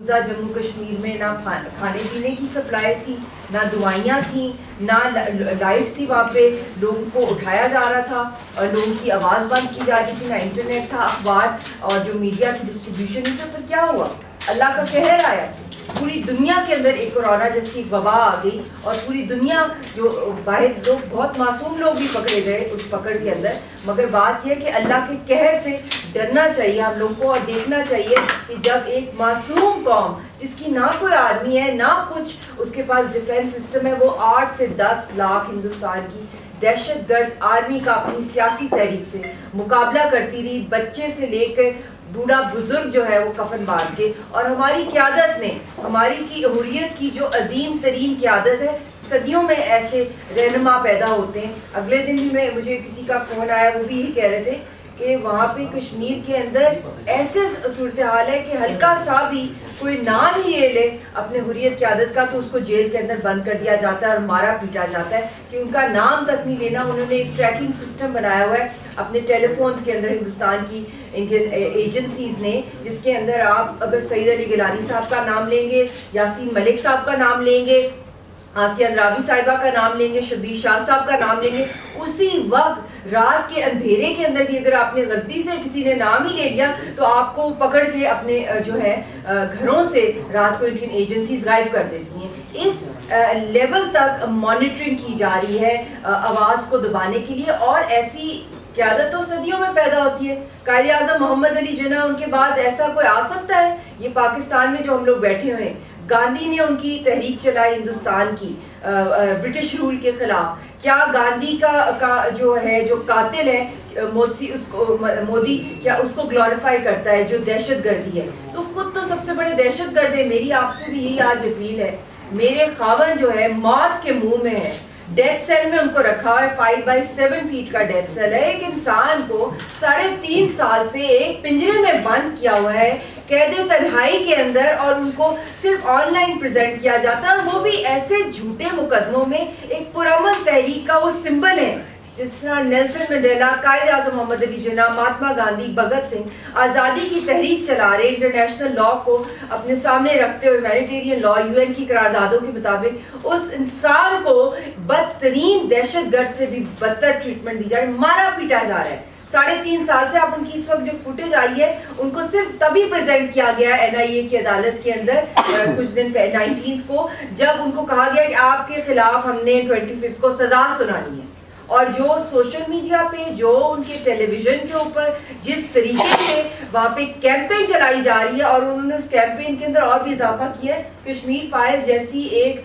جموں کشمیر میں نہ کھانے پینے کی سپلائی تھی، نہ دوائیاں تھیں، نہ لائٹ تھی، وہاں پہ لوگوں کو اٹھایا جا رہا تھا اور لوگوں کی آواز بند کی جا رہی تھی، نہ انٹرنیٹ تھا، اخبار اور جو میڈیا کی ڈسٹریبیوشن تھی. پر کیا ہوا؟ اللہ کا قہر آیا. پوری دنیا کے اندر ایک کورونا جیسی ایک وبا آ گئی اور پوری دنیا جو باہر لوگ بہت معصوم لوگ بھی پکڑے گئے اس پکڑ کے اندر. مگر بات یہ کہ اللہ کے قہر سے ڈرنا چاہیے ہم لوگ کو اور دیکھنا چاہیے کہ جب ایک معصوم قوم جس کی نہ کوئی آرمی ہے نہ کچھ اس کے پاس ڈیفینس سسٹم ہے، وہ 8 سے 10 لاکھ ہندوستان کی دہشت گرد آرمی کا اپنی سیاسی تحریک سے مقابلہ کرتی رہی، بچے سے لے کے بوڑھا بزرگ جو ہے وہ کفن باندھ کے. اور ہماری قیادت نے، ہماری کی حریت کی جو عظیم ترین قیادت ہے، صدیوں میں ایسے رہنما پیدا ہوتے ہیں. اگلے دن بھی مجھے کسی کا فون آیا، وہ بھی یہی کہہ رہے تھے کہ وہاں پہ کشمیر کے اندر ایسے صورتحال ہے کہ ہلکا سا بھی کوئی نام ہی لے لے اپنے حریت قیادت کا تو اس کو جیل کے اندر بند کر دیا جاتا ہے اور مارا پیٹا جاتا ہے کہ ان کا نام تک نہیں لینا. انہوں نے ایک ٹریکنگ سسٹم بنایا ہوا ہے اپنے ٹیلی فونز کے اندر، ہندوستان کی ان کے ایجنسیز نے، جس کے اندر آپ اگر سعید علی گیلانی صاحب کا نام لیں گے، یاسین ملک صاحب کا نام لیں گے، آسیہ اندرابی صاحبہ کا نام لیں گے، شبیر شاہ صاحب کا نام لیں گے، اسی وقت رات کے اندھیرے کے اندر بھی اگر آپ نے غلطی سے کسی نے نام ہی لے لیا تو آپ کو پکڑ کے اپنے جو ہے گھروں سے رات کو ان کی ایجنسیز غائب کر دیتی ہیں. اس لیول تک مانیٹرنگ کی جا رہی ہے آواز کو دبانے کے لیے، اور ایسی قیادت تو صدیوں میں پیدا ہوتی ہے. قائد اعظم محمد علی جناح، ان کے بعد ایسا کوئی آ سکتا ہے؟ یہ پاکستان میں جو ہم لوگ بیٹھے ہوئے ہیں، گاندھی نے ان کی تحریک چلائی ہندوستان کی برٹش رول کے خلاف. کیا گاندھی کا جو ہے جو قاتل ہے مودی، کیا اس کو گلوریفائی کرتا ہے جو دہشت گردی ہے؟ تو خود تو سب سے بڑے دہشت گرد ہے. میری آپ سے بھی یہی آج اپیل ہے، میرے خاون جو ہے موت کے منہ میں ہے، ڈیتھ سیل میں ان کو رکھا ہوا ہے، 5x7 فیٹ کا ڈیتھ سیل ہے. ایک انسان کو 3.5 سال سے ایک پنجرے میں بند کیا ہوا ہے قید تنہائی کے اندر، اور ان کو صرف آن لائن پریزنٹ کیا جاتا ہے، وہ بھی ایسے جھوٹے مقدموں میں. ایک پرامن تحریک کا وہ سمبل ہے، جس طرح نیلسن منڈیلا، قائد اعظم محمد علی جناح، مہاتما گاندھی، بھگت سنگھ آزادی کی تحریک چلا رہے، انٹرنیشنل لا کو اپنے سامنے رکھتے ہوئے، ہیومینیٹیرین لا، UN کی قراردادوں کے مطابق اس انسان کو بدترین دہشت گرد سے بھی بدتر ٹریٹمنٹ دی جا رہی، مارا پیٹا جا رہا ہے. 3.5 سال سے آپ ان کی اس وقت جو فوٹیج آئی ہے ان کو صرف تبھی پریزنٹ کیا گیا NIA کی عدالت کے اندر کچھ دن پہلے 19 کو، جب ان کو کہا گیا کہ آپ کے خلاف ہم نے 25 کو سزا سنانی ہے. اور جو سوشل میڈیا پہ، جو ان کے ٹیلی ویژن کے اوپر جس طریقے سے وہاں پہ کیمپین چلائی جا رہی ہے، اور انہوں نے اس کیمپین کے اندر اور بھی اضافہ کیا ہے. کشمیر فائلز جیسی ایک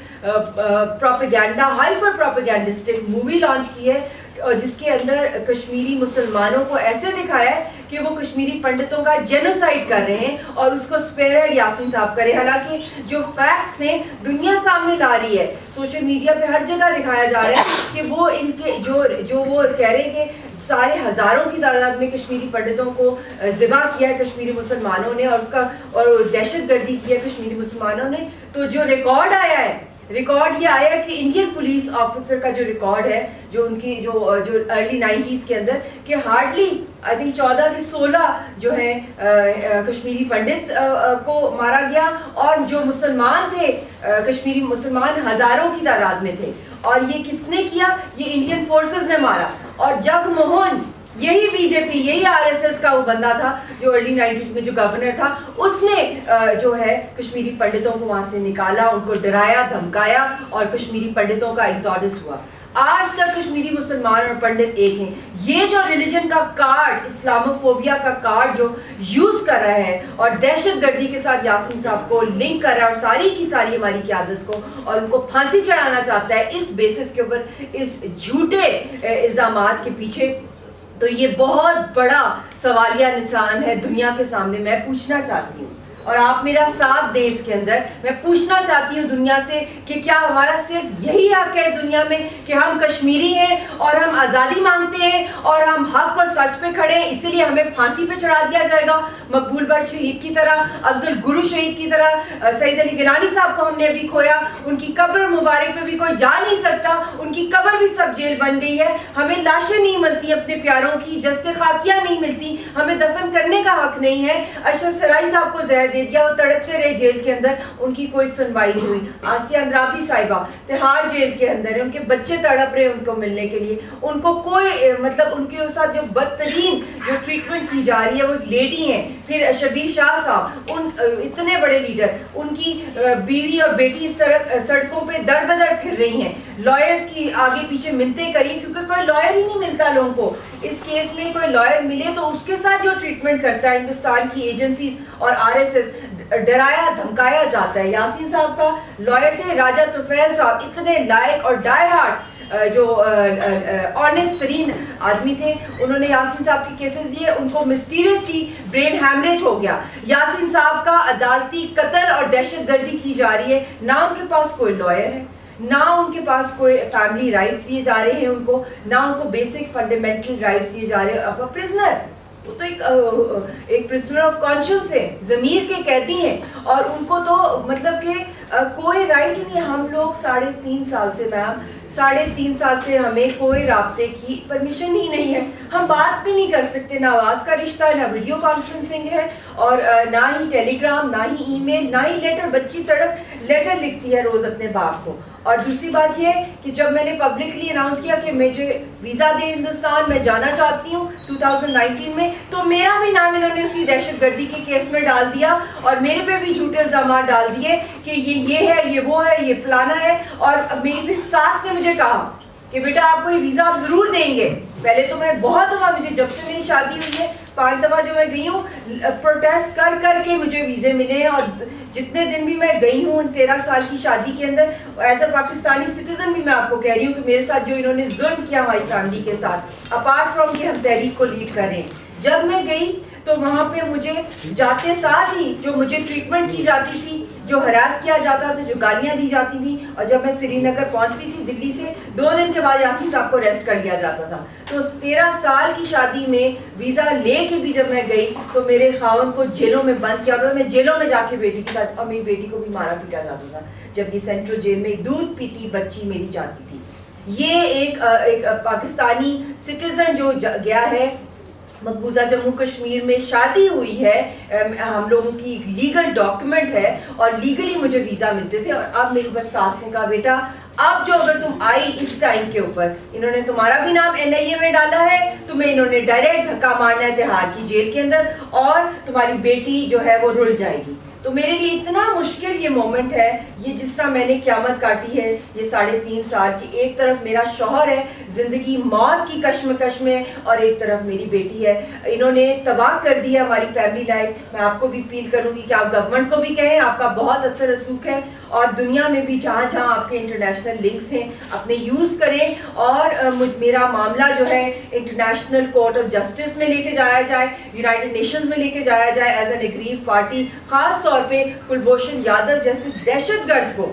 پروپیگینڈا، ہائپر پروپیگینڈسٹک مووی لانچ کی ہے جس کے اندر کشمیری مسلمانوں کو ایسے دکھایا ہے کہ وہ کشمیری پنڈتوں کا جینوسائیڈ کر رہے ہیں، اور اس کو اسپیئر یاسین صاحب کرے. حالانکہ جو فیکٹس ہیں دنیا سامنے لا رہی ہے، سوشل میڈیا پہ ہر جگہ دکھایا جا رہا ہے کہ وہ ان کے جو وہ کہہ رہے ہیں کہ سارے ہزاروں کی تعداد میں کشمیری پنڈتوں کو ذبح کیا ہے کشمیری مسلمانوں نے، اور دہشت گردی کی ہے کشمیری مسلمانوں نے. تو جو ریکارڈ آیا ہے، ریکارڈ یہ آیا کہ انڈین پولیس آفیسر کا جو ریکارڈ ہے، جو ان کی جو ارلی 90s کے اندر، کہ ہارڈلی آئی تھنک 14 کے 16 جو ہیں کشمیری پنڈت کو مارا گیا، اور جو مسلمان تھے کشمیری مسلمان ہزاروں کی تعداد میں تھے. اور یہ کس نے کیا؟ یہ انڈین فورسز نے مارا. اور جگ موہن، یہی BJP، یہی RSS کا وہ بندہ تھا جو ارلی 90s میں جو گورنر تھا، اس نے جو ہے کشمیری پنڈتوں کو وہاں سے نکالا، ان کو ڈرایا دھمکایا، اور کشمیری پنڈتوں کا ایگزوڈس ہوا. آج تک کشمیری مسلمان اور پنڈت ایک ہیں. یہ جو ریلیجن کا کارڈ، اسلاموفوبیا کا کارڈ جو یوز کر رہا ہے اور دہشت گردی کے ساتھ یاسین صاحب کو لنک کر رہا ہے، اور ساری کی ساری ہماری قیادت کو، اور ان کو پھانسی چڑھانا چاہتا ہے اس بیسس کے اوپر، اس جھوٹے الزامات کے پیچھے، تو یہ بہت بڑا سوالیہ نشان ہے دنیا کے سامنے. میں پوچھنا چاہتی ہوں، اور آپ میرا ساتھ دیں اس کے اندر، میں پوچھنا چاہتی ہوں دنیا سے کہ کیا ہمارا صرف یہی حق ہے اس دنیا میں کہ ہم کشمیری ہیں اور ہم آزادی مانگتے ہیں اور ہم حق اور سچ پہ کھڑے ہیں، اسی لیے ہمیں پھانسی پہ چڑھا دیا جائے گا؟ مقبول بٹ شہید کی طرح، افضل گرو شہید کی طرح، سعید علی گیلانی صاحب کو ہم نے ابھی کھویا، ان کی قبر مبارک پہ بھی کوئی جا نہیں سکتا، ان کی قبر بھی سب جیل بن گئی ہے. ہمیں لاشیں نہیں ملتی اپنے پیاروں کی، جستے خاکیاں نہیں ملتی، ہمیں دفن کرنے کا حق نہیں ہے. اشرف سرائی صاحب کو زہر دے دیا, وہ تڑپتے رہے جیل کے اندر, ان کی کوئی سنوائی نہیں ہوئی. آسیہ اندرابی صاحبہ تہاڑ جیل کے اندر ہے, ان کے بچے تڑپ رہے ان کو ملنے کے لیے, ان کو کوئی مطلب ان کے ساتھ جو بدترین جو ٹریٹمنٹ کی جا رہی ہے, وہ لیڈی ہیں. پھر شبیر شاہ صاحب, ان اتنے بڑے لیڈر, ان کی بیوی اور بیٹی اس طرح سڑکوں پہ در بدر پھر رہی ہیں, لائرز کی آگے پیچھے منتیں کری, کیونکہ کوئی لائر ہی نہیں ملتا لوگوں کو. اس کیس میں کوئی لائر ملے تو اس کے ساتھ جو ٹریٹمنٹ کرتا ہے ہندوستان کی ایجنسیز اور RSS, ڈرایا دھمکایا جاتا ہے. یاسین صاحب کا لائر تھے راجہ طفیل صاحب, اتنے لائق اور ڈائی ہارٹ جو آنیسٹ ترین آدمی تھے, انہوں نے یاسین صاحب کے کیسز لیے, ان کو مسٹیریسلی برین ہیمریج ہو گیا. یاسین صاحب کا عدالتی قتل اور دہشت گردی کی جا رہی ہے, نہ ان کے پاس کوئی لائر ہے, نہ ان کے پاس کوئی فیملی رائٹس دیے جا رہے ہیں ان کو, نہ ان کو بیسک فنڈامنٹل رائٹس دیے جا رہے ہیں. اب پرزنر, وہ تو ایک پرزنر آف کانشنس ہے, ضمیر کے قیدی ہیں, اور ان کو تو مطلب کہ کوئی رائٹ نہیں. ہم لوگ 3.5 سال سے, میم 3.5 سال سے ہمیں کوئی رابطے کی پرمیشن ہی نہیں ہے, ہم بات بھی نہیں کر سکتے, نہ آواز کا رشتہ ہے, نہ ویڈیو کانفرنسنگ ہے, اور نہ ہی ٹیلی گرام, نہ ہی ای میل, نہ ہی لیٹر. بچی تڑپ لیٹر لکھتی ہے روز اپنے باپ کو. اور دوسری بات یہ کہ جب میں نے پبلکلی اناؤنس کیا کہ مجھے ویزا دے ہندوستان, میں جانا چاہتی ہوں 2019 میں, تو میرا بھی نام انہوں نے اسی دہشت گردی کے کیس میں ڈال دیا, اور میرے پہ بھی جھوٹے الزامات ڈال دیے کہ یہ ہے, یہ وہ ہے, یہ فلانا ہے. اور میری پھر ساس نے مجھے کہا کہ بیٹا آپ کو یہ ویزا آپ ضرور دیں گے. پہلے تو میں بہت دفعہ, مجھے جب سے میری شادی ہوئی ہے 5 دفعہ جو میں گئی ہوں, پروٹیسٹ کر کر کے مجھے ویزے ملے ہیں. اور جتنے دن بھی میں گئی ہوں 13 سال کی شادی کے اندر, ایز اے پاکستانی سٹیزن بھی میں آپ کو کہہ رہی ہوں کہ میرے ساتھ جو انہوں نے ظلم کیا ہماری فیملی کے ساتھ, اپارٹ فرام کہ ہم تحریک کو لیڈ کر رہے ہیں, جب میں گئی تو وہاں پہ مجھے جاتے ساتھ ہی جو مجھے ٹریٹمنٹ کی جاتی تھی, جو ہراس کیا جاتا تھا, جو گالیاں دی جاتی تھیں, اور جب میں سری نگر پہنچتی تھی دلی سے 2 دن کے بعد یاسین صاحب کو اریسٹ کر لیا جاتا تھا. تو 13 سال کی شادی میں ویزا لے کے بھی جب میں گئی تو میرے خاوند کو جیلوں میں بند کیا تھا, میں جیلوں میں جا کے بیٹی کے ساتھ, اور میری بیٹی کو بھی مارا پیٹا جاتا تھا, جبکہ سینٹرل جیل میں دودھ پیتی بچی میری جاتی تھی. یہ ایک پاکستانی سٹیزن جو گیا ہے مقبوضہ جموں کشمیر میں, شادی ہوئی ہے, ہم لوگوں کی لیگل ڈاکیومنٹ ہے, اور لیگلی مجھے ویزا ملتے تھے. اور اب میری بس ساس نے کہا بیٹا اب جو اگر تم آئی اس ٹائم کے اوپر, انہوں نے تمہارا بھی نام NIA میں ڈالا ہے, تمہیں انہوں نے ڈائریکٹ دھکا مارنا ہے تہاڑ کی جیل کے اندر, اور تمہاری بیٹی جو ہے وہ رل جائے گی. تو میرے لیے اتنا مشکل یہ مومنٹ ہے, یہ جس طرح میں نے قیامت کاٹی ہے یہ 3.5 سال کی. ایک طرف میرا شوہر ہے زندگی موت کی کشمکش میں, اور ایک طرف میری بیٹی ہے. انہوں نے تباہ کر دیا ہماری فیملی لائف. میں آپ کو بھی اپیل کروں گی کہ آپ گورنمنٹ کو بھی کہیں, آپ کا بہت اثر رسوخ ہے, اور دنیا میں بھی جہاں جہاں آپ کے انٹرنیشنل لنکس ہیں اپنے یوز کریں, اور میرا معاملہ جو ہے انٹرنیشنل کورٹ آف جسٹس میں لے کے جایا جائے, یونائٹڈ نیشنز میں لے کے جایا جائے ایز این ایگریو پارٹی. خاص طور پہ کلبھوشن یادو جیسے دہشت گرد کو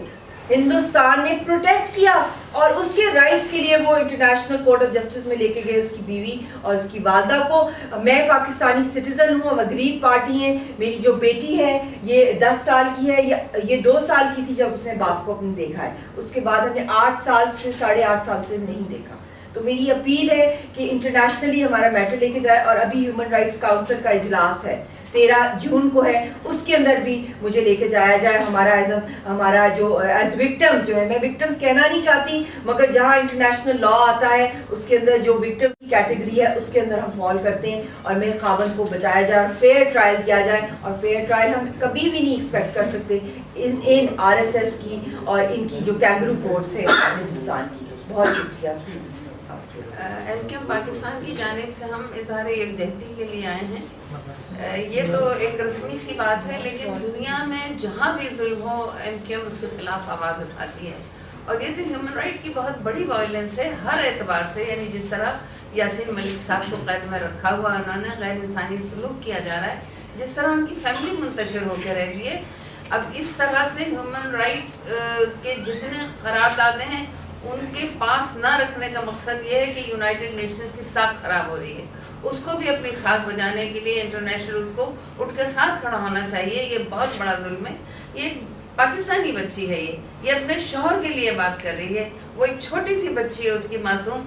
ہندوستان نے پروٹیکٹ کیا, اور اس کے رائٹس کے لیے وہ انٹرنیشنل کورٹ آف جسٹس میں لے کے گئے اس کی بیوی اور اس کی والدہ کو. میں پاکستانی سٹیزن ہوں, ہم اگریو پارٹی ہیں. میری جو بیٹی ہے یہ 10 سال کی ہے, یہ 2 سال کی تھی جب اس نے باپ کو اپنے دیکھا ہے, اس کے بعد ہم نے 8 سال سے 8.5 سال سے نہیں دیکھا. تو میری اپیل ہے کہ انٹرنیشنلی ہمارا میٹر لے کے جائے. اور ابھی ہیومن رائٹس کاؤنسل کا اجلاس ہے 13 جون کو ہے, اس کے اندر بھی مجھے لے کے جایا جائے. ہمارا جو ایز وکٹمز جو ہے, میں وکٹمز کہنا نہیں چاہتی, مگر جہاں انٹرنیشنل لا آتا ہے اس کے اندر جو وکٹم کی کیٹیگری ہے اس کے اندر ہم فال کرتے ہیں, اور میرے خاوند کو بچایا جائے اور فیئر ٹرائل کیا جائے. اور فیئر ٹرائل ہم کبھی بھی نہیں ایکسپیکٹ کر سکتے ان RSS کی اور ان کی جو کینگرو کورٹس ہیں ہندوستان کی. بہت شکریہ. MKM پاکستان کی جانب سے ہم اظہار یکجہتی کے لیے آئے ہیں. یہ تو ایک رسمی سی بات ہے, لیکن دنیا میں جہاں بھی ظلم ہو MKM اس کے خلاف آواز اٹھاتی ہے. اور یہ جو ہیومن رائٹ کی بہت بڑی وائلنس ہے ہر اعتبار سے, یعنی جس طرح یاسین ملک صاحب کو قید میں رکھا ہوا, انہوں نے غیر انسانی سلوک کیا جا رہا ہے, جس طرح ان کی فیملی منتشر ہو کے رہ گئی ہے. اب اس طرح سے ہیومن رائٹ کے جتنے قراردادیں ہیں ان کے پاس نہ رکھنے کا مقصد یہ ہے کہ یونائٹڈ نیشنز کی ساکھ خراب ہو رہی ہے. اس کو بھی اپنی ساتھ بجانے کے لیے انٹرنیشنل اس کو اٹھ کے ساتھ کھڑا ہونا چاہیے. یہ بہت بڑا ظلم ہے. یہ پاکستانی بچی ہے, یہ اپنے شوہر کے لیے بات کر رہی ہے. وہ ایک چھوٹی سی بچی ہے, اس کی معصوم.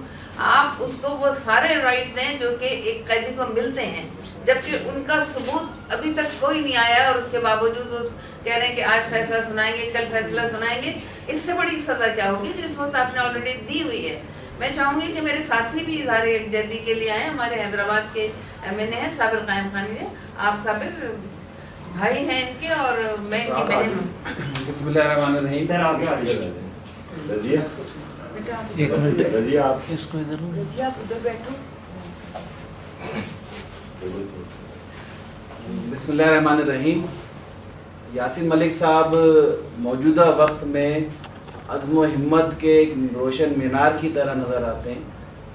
آپ اس کو وہ سارے رائٹ دیں جو کہ ایک قیدی کو ملتے ہیں. جبکہ ان کا ثبوت ابھی تک کوئی نہیں آیا اور اس کے باوجود وہ کہہ رہے ہیں کہ آج فیصلہ سنائیں گے، کل فیصلہ سنائیں گے. اس سے بڑی سزا کیا ہوگی جو اس وقت آپ نے آلریڈی دی ہوئی ہے. میں چاہوں گی کہ میرے ساتھی بھی اظہار یکجہتی کے لیے آئیں. ہمارے حیدرآباد کے MNA ہیں صابر قائم خانی ہے. آپ صابر بھائی ہیں ان کے اور میں ان کی بہن ہوں. بسم اللہ الرحمن الرحیم. سر آگے رضیہ ایک منٹ، رضیہ آپ اس کو ادھر آپ ادھر بیٹھو. بسم اللہ الرحمن الرحیم. یاسین ملک صاحب موجودہ وقت میں عزم و ہمت کے ایک روشن مینار کی طرح نظر آتے ہیں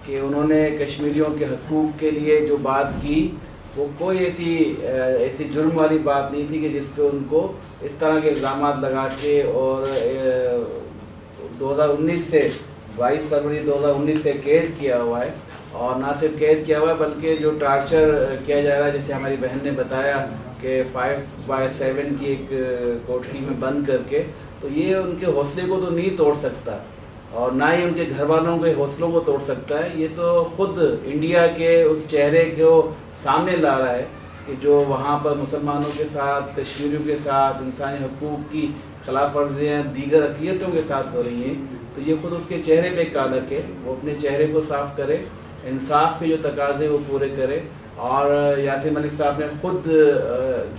کہ انہوں نے کشمیریوں کے حقوق کے لیے جو بات کی وہ کوئی ایسی جرم والی بات نہیں تھی کہ جس پہ ان کو اس طرح کے الزامات لگا کے اور 2019 سے 22 فروری 2019 سے قید کیا ہوا ہے. اور نہ صرف قید کیا ہوا ہے بلکہ جو ٹارچر کیا جا رہا ہے، جیسے ہماری بہن نے بتایا کہ 5/7 کی ایک کوٹری میں بند کر کے، تو یہ ان کے حوصلے کو تو نہیں توڑ سکتا اور نہ ہی ان کے گھر والوں کے حوصلوں کو توڑ سکتا ہے. یہ تو خود انڈیا کے اس چہرے کو سامنے لا رہا ہے کہ جو وہاں پر مسلمانوں کے ساتھ، کشمیریوں کے ساتھ انسانی حقوق کی خلاف ورزیاں دیگر اقلیتوں کے ساتھ ہو رہی ہیں. تو یہ خود اس کے چہرے پہ کالک ہے. وہ اپنے چہرے کو صاف کرے، انصاف کے جو تقاضے وہ پورے کرے. اور یاسین ملک صاحب نے خود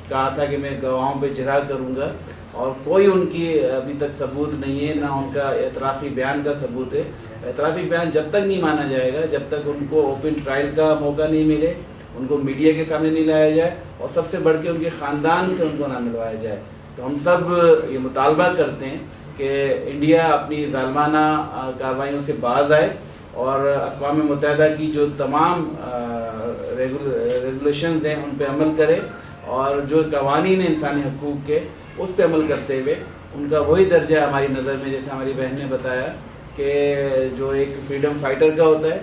کہا تھا کہ میں گواہوں پہ جرا کروں گا اور کوئی ان کی ابھی تک ثبوت نہیں ہے، نہ ان کا اعترافی بیان کا ثبوت ہے. اعترافی بیان جب تک نہیں مانا جائے گا، جب تک ان کو اوپن ٹرائل کا موقع نہیں ملے، ان کو میڈیا کے سامنے نہیں لایا جائے اور سب سے بڑھ کے ان کے خاندان سے ان کو نہ ملوایا جائے. تو ہم سب یہ مطالبہ کرتے ہیں کہ انڈیا اپنی ظالمانہ کارروائیوں سے باز آئے اور اقوام متحدہ کی جو تمام ریزولوشنز ہیں ان پہ عمل کرے اور جو قوانین ہیں انسانی حقوق کے اس پہ عمل کرتے ہوئے ان کا وہی درجہ ہماری نظر میں، جیسے ہماری بہن نے بتایا کہ جو ایک فریڈم فائٹر کا ہوتا ہے،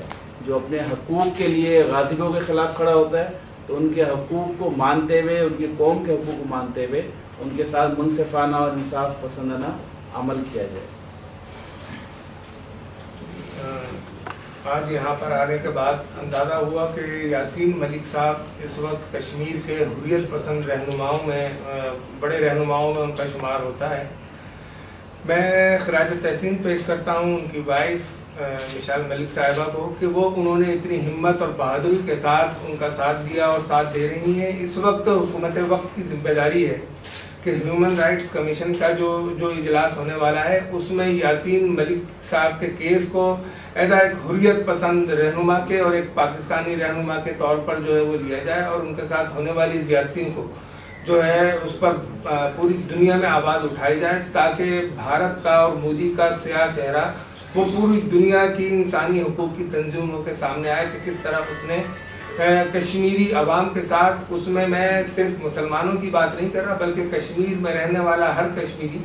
جو اپنے حقوق کے لیے غاصبوں کے خلاف کھڑا ہوتا ہے، تو ان کے حقوق کو مانتے ہوئے، ان کی قوم کے حقوق کو مانتے ہوئے ان کے ساتھ منصفانہ اور انصاف پسندانہ عمل کیا جائے. آج یہاں پر آنے کے بعد اندازہ ہوا کہ یاسین ملک صاحب اس وقت کشمیر کے حریت پسند رہنماؤں میں، بڑے رہنماؤں میں ان کا شمار ہوتا ہے. میں خراج تحسین پیش کرتا ہوں ان کی وائف مشال ملک صاحبہ کو کہ وہ انہوں نے اتنی ہمت اور بہادری کے ساتھ ان کا ساتھ دیا اور ساتھ دے رہی ہیں. اس وقت حکومت وقت کی ذمہ داری ہے کہ ہیومن رائٹس کمیشن کا جو اجلاس ہونے والا ہے اس میں یاسین ملک صاحب کے کیس کو ایک حریت پسند رہنما کے اور ایک پاکستانی رہنما کے طور پر جو ہے وہ لیا جائے اور ان کے ساتھ ہونے والی زیادتیوں کو جو ہے اس پر پوری دنیا میں آواز اٹھائی جائے تاکہ بھارت کا اور مودی کا سیاہ چہرہ وہ پوری دنیا کی انسانی حقوق کی تنظیموں کے سامنے آئے کہ کس طرح اس نے کشمیری عوام کے ساتھ، اس میں صرف مسلمانوں کی بات نہیں کر رہا بلکہ کشمیر میں رہنے والا ہر کشمیری،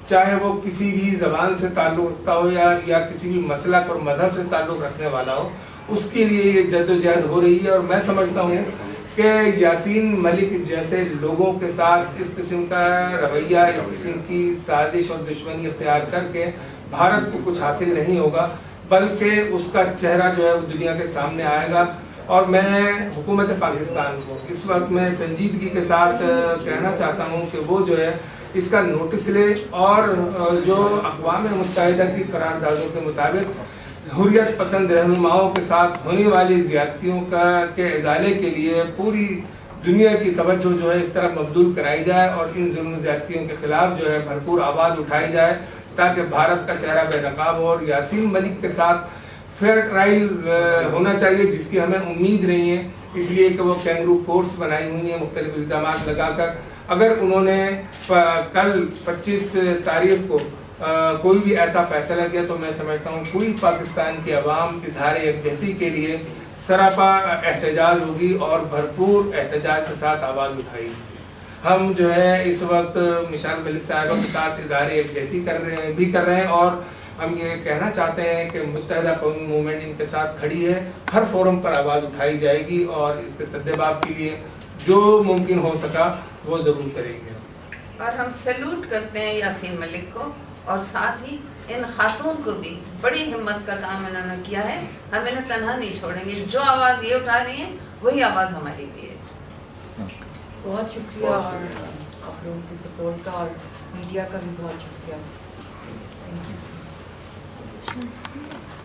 چاہے وہ کسی بھی زبان سے تعلق رکھتا ہو یا کسی بھی مسلک اور مذہب سے تعلق رکھنے والا ہو، اس کے لیے یہ جدوجہد ہو رہی ہے. اور میں سمجھتا ہوں کہ یاسین ملک جیسے لوگوں کے ساتھ اس قسم کا رویہ، اس قسم کی سازش اور دشمنی اختیار کر کے بھارت کو کچھ حاصل نہیں ہوگا بلکہ اس کا چہرہ جو ہے وہ دنیا کے سامنے آئے گا. اور میں حکومت پاکستان کو اس وقت میں سنجیدگی کے ساتھ کہنا چاہتا ہوں کہ وہ جو ہے اس کا نوٹس لے اور جو اقوام متحدہ کی قراردادوں کے مطابق حریت پسند رہنماؤں کے ساتھ ہونے والی زیادتیوں کے ازالے کے لیے پوری دنیا کی توجہ جو ہے اس طرح مبذول کرائی جائے اور ان ظلم و زیادتیوں کے خلاف جو ہے بھرپور آواز اٹھائی جائے تاکہ بھارت کا چہرہ بے نقاب ہو. اور یاسین ملک کے ساتھ فیئر ٹرائل ہونا چاہیے جس کی ہمیں امید نہیں ہے، اس لیے کہ وہ کینگرو کورٹس بنائی ہوئی ہیں مختلف الزامات لگا کر. اگر انہوں نے کل 25 تاریخ کو کوئی بھی ایسا فیصلہ کیا تو میں سمجھتا ہوں پوری پاکستان کی عوام اظہار یکجہتی کے لیے سراپا احتجاج ہوگی اور بھرپور احتجاج کے ساتھ آواز اٹھائے گی. ہم جو ہے اس وقت مشال ملک صاحبہ کے ساتھ اظہار یکجہتی کر رہے ہیں اور ہم یہ کہنا چاہتے ہیں کہ متحدہ قومی موومنٹ ان کے ساتھ کھڑی ہے، ہر فورم پر آواز اٹھائی جائے گی اور اس کے سدباب کے لیے جو ممکن ہو سکا وہ ضرور کریں گے. اور ہم سیلوٹ کرتے ہیں یاسین ملک کو اور ساتھ ہی ان خاتون کو بھی، بڑی ہمت کا کام انہوں نے کیا ہے. ہم انہیں تنہا نہیں چھوڑیں گے، جو آواز یہ اٹھا رہی ہیں وہی آواز ہماری بھی ہے. بہت شکریہ اور آپ لوگوں کی سپورٹ کا اور میڈیا کا بھی بہت شکریہ. Thank you.